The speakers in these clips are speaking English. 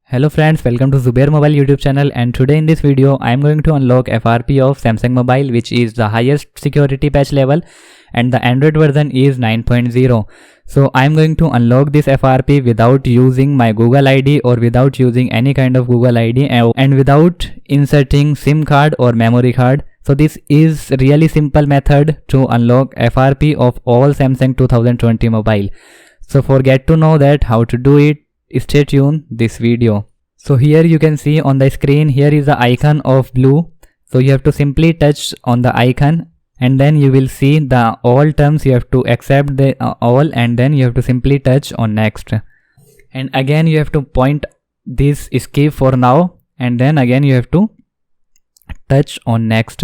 Hello friends, welcome to Zubair Mobile YouTube channel, and today in this video I am going to unlock FRP of Samsung Mobile, which is the highest security patch level and the Android version is 9.0. So I am going to unlock this FRP without using my Google ID or without using any kind of Google ID and without inserting SIM card or memory card. So this is really simple method to unlock FRP of all Samsung 2020 mobile. So for get to know that how to do it, stay tuned this video. So here you can see on the screen, here is the icon of blue. So you have to simply touch on the icon and then you will see the all terms. You have to accept the all and then you have to simply touch on next, and again you have to point this skip for now and then again you have to touch on next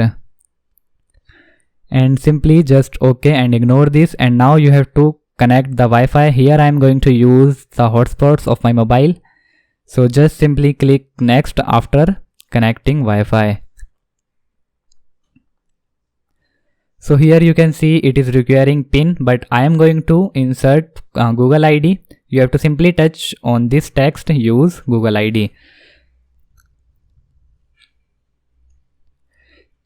and simply just OK and ignore this. And now you have to connect the Wi-Fi. Here I am going to use the hotspots of my mobile. So just simply click next after connecting Wi-Fi. So here you can see it is requiring PIN, but I am going to insert Google ID. You have to simply touch on this text, use Google ID.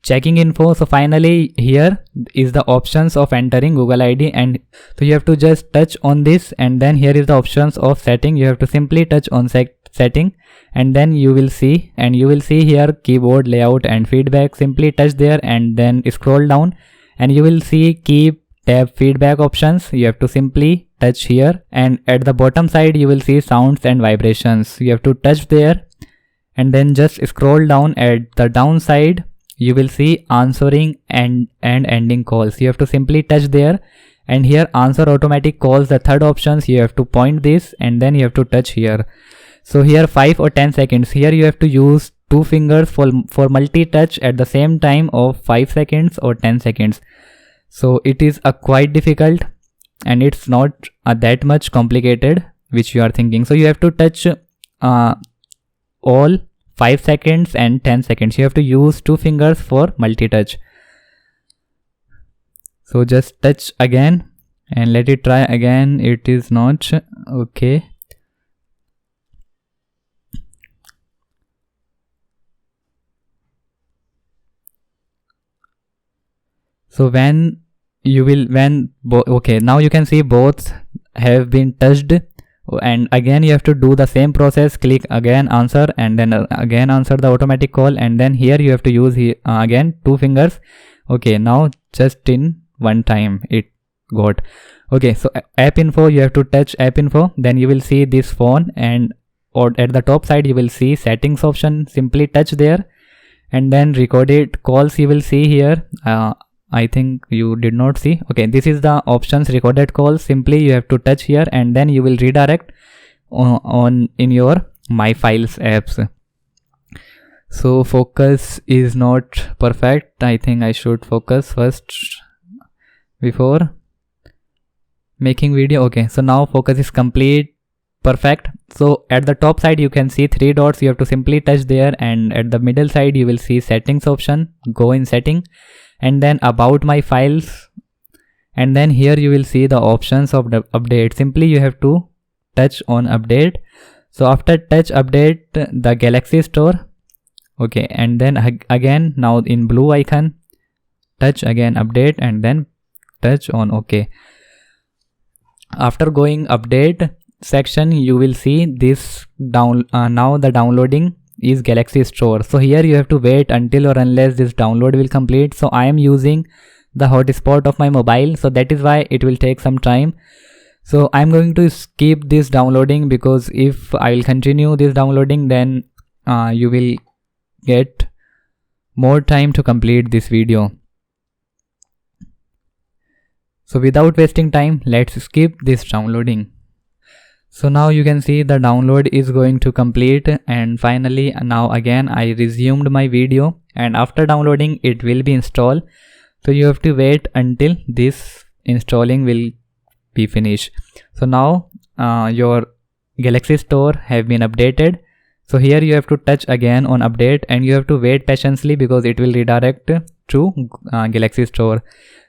Checking info. So finally here is the options of entering Google ID, and so you have to just touch on this, and then here is the options of setting. You have to simply touch on setting and then you will see here keyboard layout and feedback. Simply touch there and then scroll down and you will see keep tab feedback options. You have to simply touch here, and at the bottom side you will see sounds and vibrations. You have to touch there and then just scroll down. At the downside you will see answering and ending calls. You have to simply touch there, and here answer automatic calls, the third options, you have to point this and then you have to touch here. So here 5 or 10 seconds. Here you have to use two fingers for multi-touch at the same time of 5 seconds or 10 seconds. So it is quite difficult and it's not that much complicated which you are thinking. So you have to touch all 5 seconds and 10 seconds. You have to use two fingers for multi-touch. So just touch again and let it try again. It is not okay. So okay, now you can see both have been touched, and again you have to do the same process. Click again answer and then again answer the automatic call, and then here you have to use again two fingers. Okay, now just in one time it got. Okay, so app info, you have to touch app info, then you will see this phone, and or at the top side you will see settings option. Simply touch there, and then recorded calls you will see here. I think you did not see. Okay, this is the options recorded calls. Simply you have to touch here and then you will redirect in your My Files apps. So focus is not perfect. I think I should focus first before making video. Okay, so now focus is complete, perfect. So at the top side you can see three dots. You have to simply touch there, and at the middle side you will see settings option. Go in setting and then about My Files, and then here you will see the options of the update. Simply you have to touch on update. So after touch update the Galaxy Store. Okay, and then again now in blue icon touch again update and then touch on OK. After going update section you will see this now the downloading is Galaxy Store. So here you have to wait until or unless this download will complete. So I am using the hotspot of my mobile, so that is why it will take some time. So I am going to skip this downloading, because if I will continue this downloading then you will get more time to complete this video. So without wasting time, let's skip this downloading. So now you can see the download is going to complete, and finally now again I resumed my video, and after downloading it will be installed. So you have to wait until this installing will be finished. So now your Galaxy Store have been updated. So here you have to touch again on update and you have to wait patiently, because it will redirect to Galaxy Store.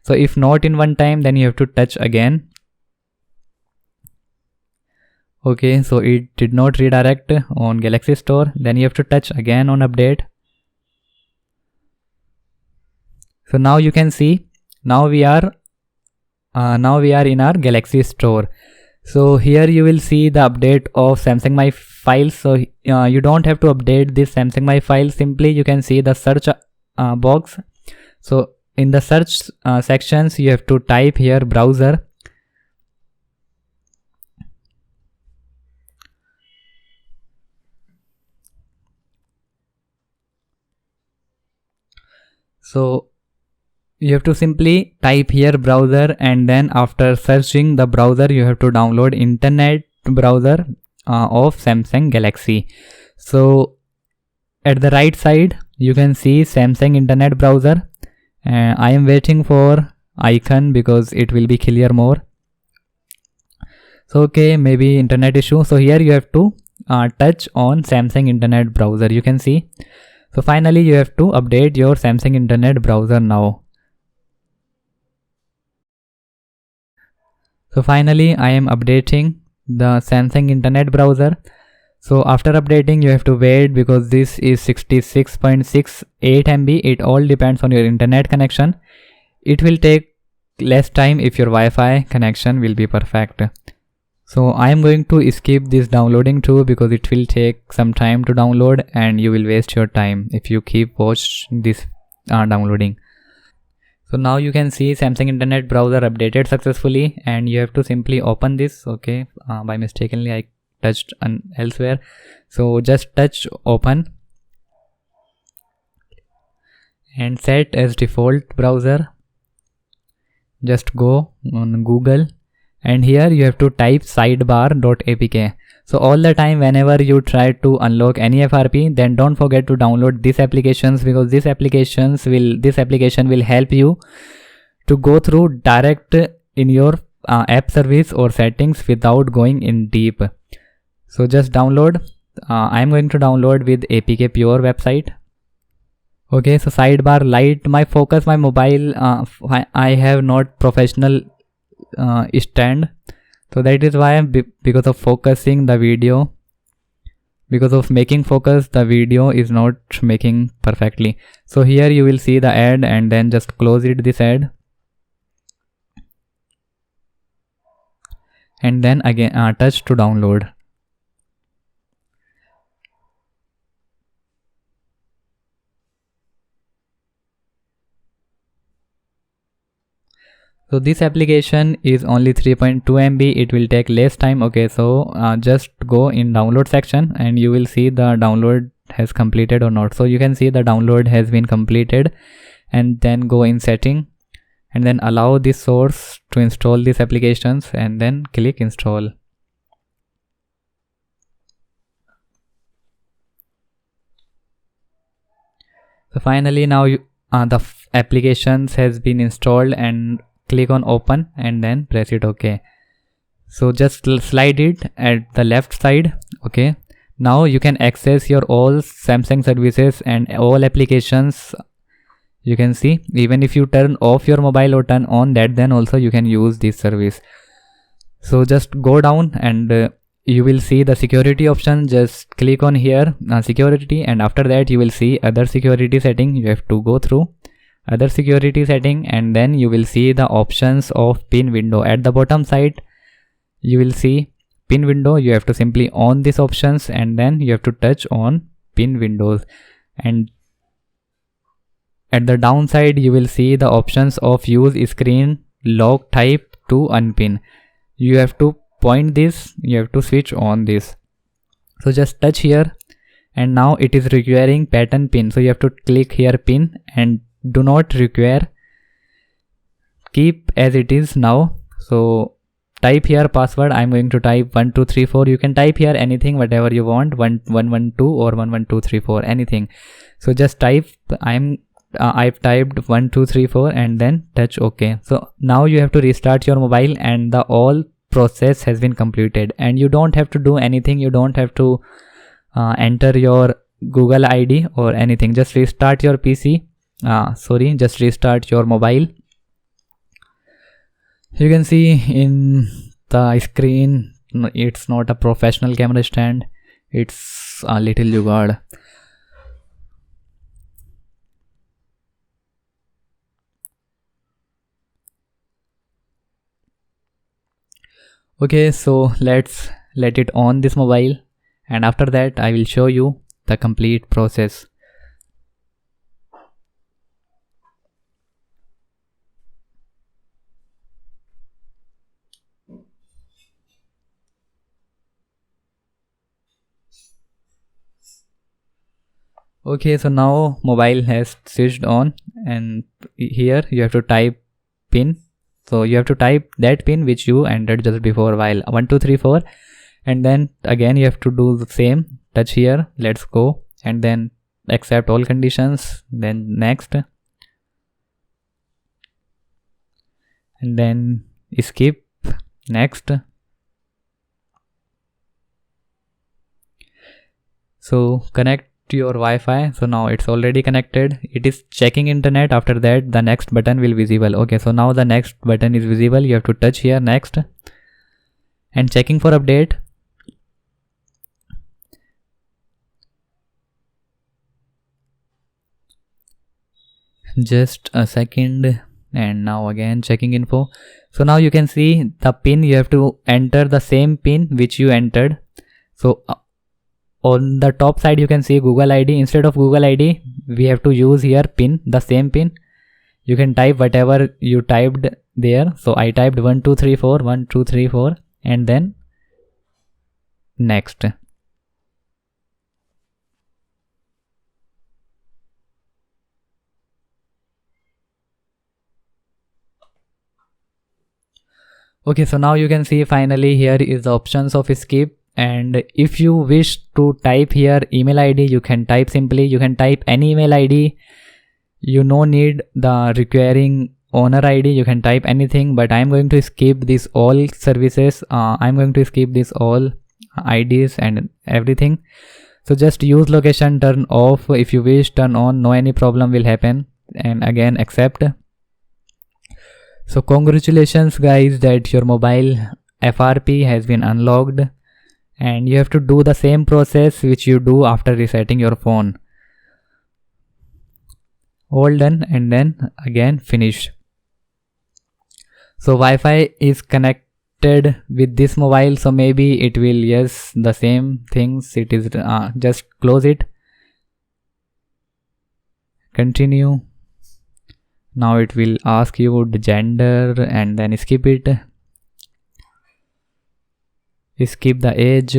So if not in one time, then you have to touch again. Okay, so it did not redirect on Galaxy Store. Then you have to touch again on update. So now you can see, now we are in our Galaxy Store. So here you will see the update of Samsung My Files. So you don't have to update this Samsung My Files. Simply you can see the search box. So in the search sections, you have to type here browser. So you have to simply type here browser, and then after searching the browser, you have to download internet browser of Samsung Galaxy. So at the right side, you can see Samsung internet browser. I am waiting for icon because it will be clear more. So okay, maybe internet issue. So here you have to touch on Samsung internet browser. You can see. So finally you have to update your Samsung internet browser now. So finally I am updating the Samsung internet browser. So after updating, you have to wait because this is 66.68 MB. It all depends on your internet connection. It will take less time if your Wi-Fi connection will be perfect. So I am going to skip this downloading too because it will take some time to download and you will waste your time if you keep watch this downloading. So now you can see Samsung internet browser updated successfully, and you have to simply open this. Okay, by mistakenly I touched elsewhere. So just touch open and set as default browser. Just go on Google, and here you have to type sidebar.apk. So all the time whenever you try to unlock any FRP, then don't forget to download these applications, because this application will help you to go through direct in your app service or settings without going in deep. So just download. I am going to download with APK Pure website. Okay, so sidebar light, my focus, my mobile, I have not professional stand, so that is why because of focusing the video, because of making focus, the video is not making perfectly. So here you will see the ad, and then just close it, this ad, and then again touch to download. So this application is only 3.2 MB. It will take less time. Okay, so just go in download section and you will see the download has completed or not. So you can see the download has been completed, and then go in setting and then allow this source to install these applications, and then click install. So finally now the applications has been installed, and click on open and then press it OK. So just slide it at the left side. Okay, now you can access your all Samsung services and all applications. You can see, even if you turn off your mobile or turn on that, then also you can use this service. So just go down and you will see the security option. Just click on here security, and after that you will see other security setting. You have to go through other security setting, and then you will see the options of pin window. At the bottom side you will see pin window. You have to simply on these options, and then you have to touch on pin windows, and at the downside you will see the options of use screen lock type to unpin. You have to point this, you have to switch on this. So just touch here, and now it is requiring pattern pin. So you have to click here pin, and do not require, keep as it is now. So type here password. I'm going to type 1234. You can type here anything, whatever you want, 1112 or 11234, anything. So just type, I've typed 1234 and then touch OK. So now you have to restart your mobile, and the all process has been completed, and you don't have to do anything. You don't have to enter your Google ID or anything. Just restart your PC. Just restart your mobile. You can see in the screen it's not a professional camera stand, it's a little jugaad. Okay, so let's let it on this mobile, and after that I will show you the complete process. Okay, so now mobile has switched on, and here you have to type pin. So you have to type that pin which you entered just before, while 1 2 3 4, and then again you have to do the same. Touch here, let's go, and then accept all conditions, then next, and then skip, next. So connect to your Wi-Fi. So now it's already connected, it is checking internet. After that the next button will visible. Okay, so now the next button is visible, you have to touch here, next, and checking for update. Just a second, and now again checking info. So now you can see the pin, you have to enter the same pin which you entered. So on the top side you can see Google ID. Instead of Google ID we have to use here pin, the same pin. You can type whatever you typed there. So I typed 1 2 3 4, 1 2 3 4, and then next. Okay, so now you can see finally here is the options of skip. And if you wish to type here email ID, you can type simply, you can type any email ID, you no need the requiring owner ID, you can type anything. But I'm going to skip this all services, I'm going to skip this all IDs and everything. So just use location, turn off if you wish, turn on, no any problem will happen, and again accept. So congratulations guys that your mobile FRP has been unlocked, and you have to do the same process which you do after resetting your phone. All done, and then again finish. So Wi-Fi is connected with this mobile, so maybe it will, yes, the same things it is. Just close it, continue. Now it will ask you the gender, and then skip it, skip the age.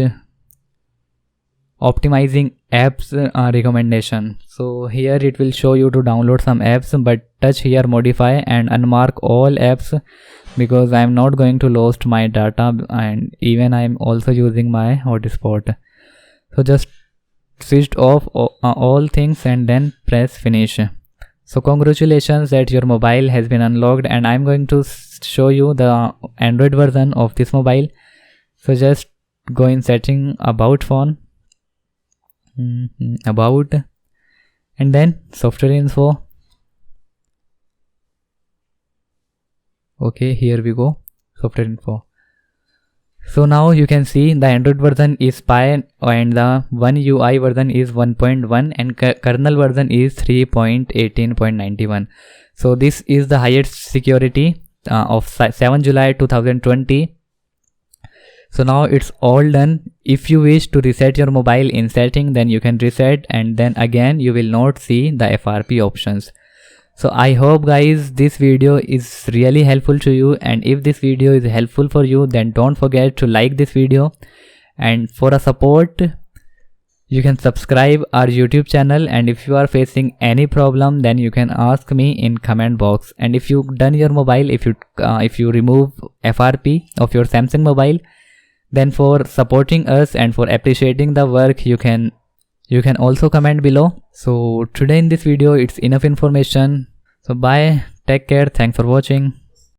Optimizing apps recommendation. So here it will show you to download some apps, but touch here modify and unmark all apps, because I am not going to lose my data, and even I am also using my hotspot. So just switch off all things and then press finish. So congratulations that your mobile has been unlocked, and I'm going to show you the Android version of this mobile. So just go in setting, about phone, about, and then software info. Okay, here we go, software info. So now you can see the Android version is Pie, and the One UI version is 1.1, and kernel version is 3.18.91. So this is the highest security of 7 July 2020. So now it's all done. If you wish to reset your mobile in setting, then you can reset, and then again you will not see the FRP options. So I hope guys this video is really helpful to you, and if this video is helpful for you, then don't forget to like this video, and for a support you can subscribe our YouTube channel, and if you are facing any problem then you can ask me in comment box. And if you done your mobile, if you remove FRP of your Samsung mobile, then for supporting us and for appreciating the work, you can also comment below. So today in this video it's enough information. So bye, take care, thanks for watching.